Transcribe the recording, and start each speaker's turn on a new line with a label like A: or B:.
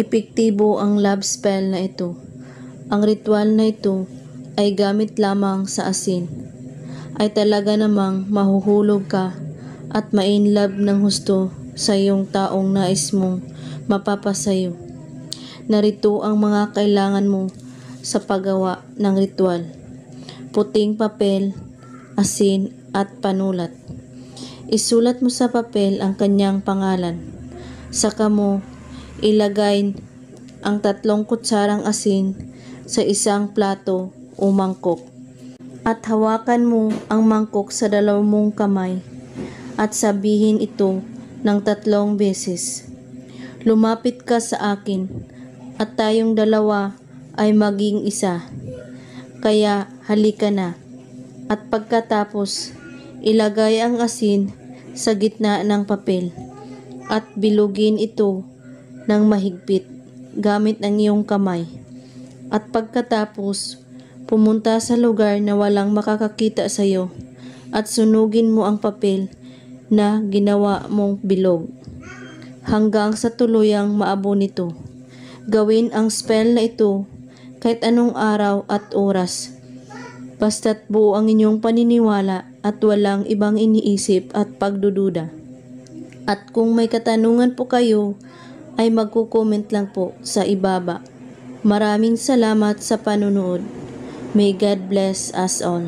A: Epektibo ang love spell na ito. Ang ritual na ito ay gamit lamang sa asin. Ay talaga namang mahuhulog ka at ma-inlove ng husto sa iyong taong nais mong mapapasayo. Narito ang mga kailangan mo sa paggawa ng ritual. Puting papel, asin at panulat. Isulat mo sa papel ang kanyang pangalan. Saka mo ilagay ang 3 kutsarang asin sa isang plato o mangkok. At hawakan mo ang mangkok sa 2 mong kamay at sabihin ito ng 3 beses. Lumapit ka sa akin at tayong dalawa ay maging isa. Kaya halika na. At pagkatapos, ilagay ang asin sa gitna ng papel at bilugin ito ng mahigpit gamit ang iyong kamay. At pagkatapos, pumunta sa lugar na walang makakakita sa iyo at sunugin mo ang papel na ginawa mong bilog hanggang sa tuluyang maabo nito. Gawin ang spell na ito kahit anong araw at oras. Basta't buo ang inyong paniniwala at walang ibang iniisip at pagdududa. At kung may katanungan po kayo, ay magko-comment lang po sa ibaba. Maraming salamat sa panunood. May God bless us all.